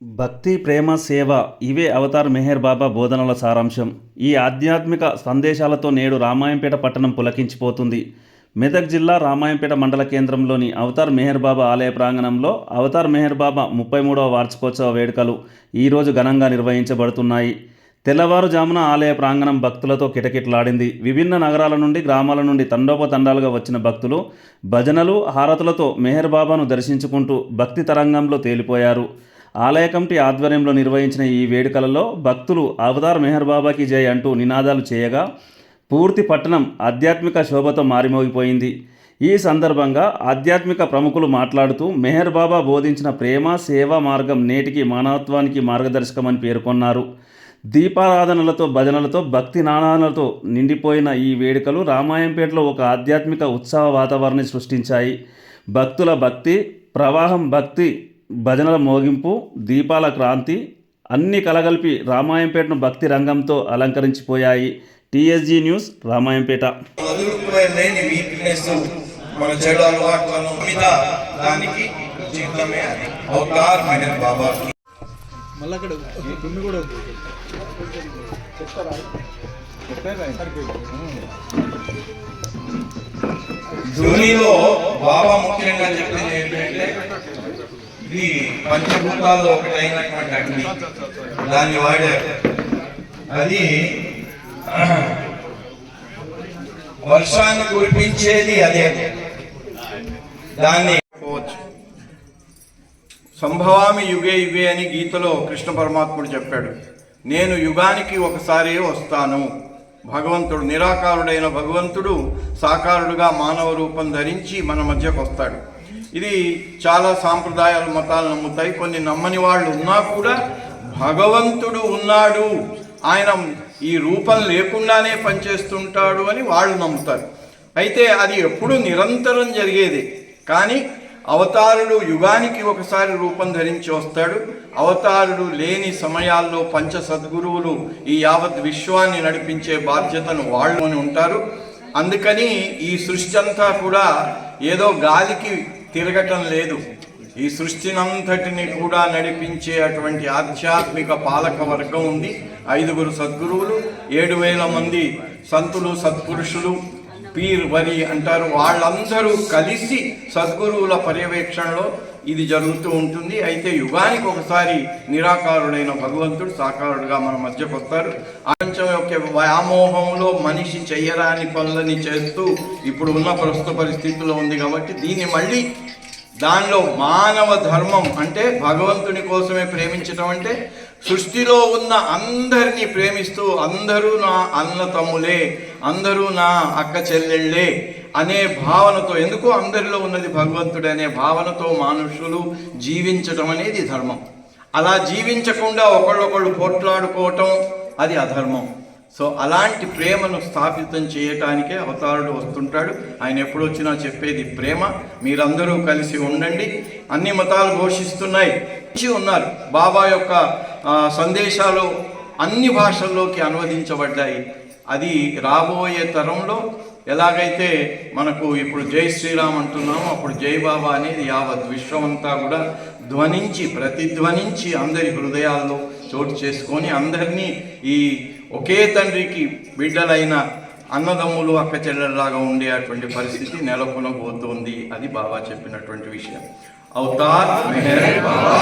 భక్తి, ప్రేమ, సేవ ఇవే అవతార్ మెహర్ బాబా బోధనల సారాంశం. ఈ ఆధ్యాత్మిక సందేశాలతో నేడు రామాయంపేట పట్టణం పులకించిపోతుంది. మెదక్ జిల్లా రామాయంపేట మండల కేంద్రంలోని అవతార్ మెహర్ బాబా ఆలయ ప్రాంగణంలో అవతార్ మెహర్ బాబా 33వ వార్షికోత్సవ వేడుకలు ఈరోజు ఘనంగా నిర్వహించబడుతున్నాయి. తెల్లవారుజామున ఆలయ ప్రాంగణం భక్తులతో కిటకిటలాడింది. విభిన్న నగరాల నుండి, గ్రామాల నుండి తండోపతండాలుగా వచ్చిన భక్తులు భజనలు, హారతులతో మెహర్ బాబాను దర్శించుకుంటూ భక్తి తరంగంలో తేలిపోయారు. ఆలయ కమిటీ ఆధ్వర్యంలో నిర్వహించిన ఈ వేడుకలలో భక్తులు అవతార్ మెహర్ బాబాకి జై అంటూ నినాదాలు చేయగా పూర్తి పట్టణం ఆధ్యాత్మిక శోభతో మారిమోగిపోయింది. ఈ సందర్భంగా ఆధ్యాత్మిక ప్రముఖులు మాట్లాడుతూ మెహర్ బాబా బోధించిన ప్రేమ, సేవ మార్గం నేటికి మానవత్వానికి మార్గదర్శకమని పేర్కొన్నారు. దీపారాధనలతో, భజనలతో, భక్తి నాణాలతో నిండిపోయిన ఈ వేడుకలు రామాయంపేటలో ఒక ఆధ్యాత్మిక ఉత్సవ వాతావరణాన్ని సృష్టించాయి. భక్తుల భక్తి ప్రవాహం, భక్తి భజనల మోగింపు, దీపాల క్రాంతి అన్నీ కలగలిపి రామాయంపేటను భక్తి రంగంతో అలంకరించిపోయాయి. TSG news, Ramayampet. మన చెడు అలవాట్లను మీద దానికి జీవితమే అవతార్ మెహర్ బాబా. ధోనిలో బాబా ముఖ్యంగా చెప్పింది ఏంటంటే ఇది పంచభూతాల్లో ఒకటైనటువంటి అగ్ని, దాన్ని వాడారు. అది వర్షాన్ని కురిపించేది అదే. దాన్ని సంభవామి యుగే యుగే అని గీతలో కృష్ణ పరమాత్ముడు చెప్పాడు. నేను యుగానికి ఒకసారి వస్తాను. భగవంతుడు, నిరాకారుడైన భగవంతుడు సాకారుడుగా మానవ రూపం ధరించి మన మధ్యకు వస్తాడు. ఇది చాలా సాంప్రదాయాలు, మతాలు నమ్ముతాయి. కొన్ని నమ్మని వాళ్ళు ఉన్నా కూడా భగవంతుడు ఉన్నాడు, ఆయన ఈ రూపం లేకుండానే పనిచేస్తుంటాడు అని వాళ్ళు నమ్ముతారు. అయితే అది ఎప్పుడూ నిరంతరం జరిగేది. కానీ అవతారుడు యుగానికి ఒకసారి రూపం ధరించి వస్తాడు. అవతారుడు లేని సమయాల్లో పంచ సద్గురువులు ఈ యావత్ విశ్వాన్ని నడిపించే బాధ్యతను వాళ్ళు ఉంటారు. అందుకని ఈ సృష్టి అంతా కూడా ఏదో గాలికి తిరగటం లేదు. ఈ సృష్టినంతటిని కూడా నడిపించే అటువంటి ఆధ్యాత్మిక పాలక వర్గం ఉంది. 5 సద్గురువులు, 7,000 మంది సంతులు, సత్పురుషులు, పీర్ వరి అంటారు. వాళ్ళందరూ కలిసి సద్గురువుల పర్యవేక్షణలో ఇది జరుగుతూ ఉంటుంది. అయితే యుగానికి ఒకసారి నిరాకారుడైన భగవంతుడు సాకారుడుగా మన మధ్యకు వస్తారు. ప్రపంచం యొక్క వ్యామోహంలో మనిషి చెయ్యరాని పనులని చేస్తూ ఇప్పుడు ఉన్న ప్రస్తుత పరిస్థితుల్లో ఉంది. కాబట్టి దీన్ని మళ్ళీ దానిలో మానవ ధర్మం అంటే భగవంతుని కోసమే ప్రేమించటం అంటే సృష్టిలో ఉన్న అందరినీ ప్రేమిస్తూ అందరూ నా అన్న తమ్ములే, అందరూ నా అక్క చెల్లెళ్ళే అనే భావనతో, ఎందుకు అందరిలో ఉన్నది భగవంతుడు అనే భావనతో మనుషులు జీవించటం అనేది ధర్మం. అలా జీవించకుండా ఒకళ్ళొకళ్ళు పోట్లాడుకోవటం అది అధర్మం. సో అలాంటి ప్రేమను స్థాపితం చేయటానికే అవతారుడు వస్తుంటాడు. ఆయన ఎప్పుడు వచ్చినా చెప్పేది ప్రేమ. మీరందరూ కలిసి ఉండండి. అన్ని మతాలు ఘోషిస్తున్నాయి, ఉన్నారు. బాబా యొక్క సందేశాలు అన్ని భాషల్లోకి అనువదించబడ్డాయి. అది రాబోయే తరంలో ఎలాగైతే మనకు ఇప్పుడు జై శ్రీరామ్ అంటున్నామో, అప్పుడు జై బాబా అనేది యావత్ విశ్వమంతా కూడా ధ్వనించి, ప్రతిధ్వనించి అందరి హృదయాల్లో చోటు చేసుకొని అందరినీ ఈ ఒకే తండ్రికి బిడ్డలైన అన్నదమ్ములు, అక్క చెల్లెల్లాగా ఉండే అటువంటి పరిస్థితి నెలకొనబోతోంది. అది బాబా చెప్పినటువంటి విషయం. అవతార్ మెహర్ బాబా.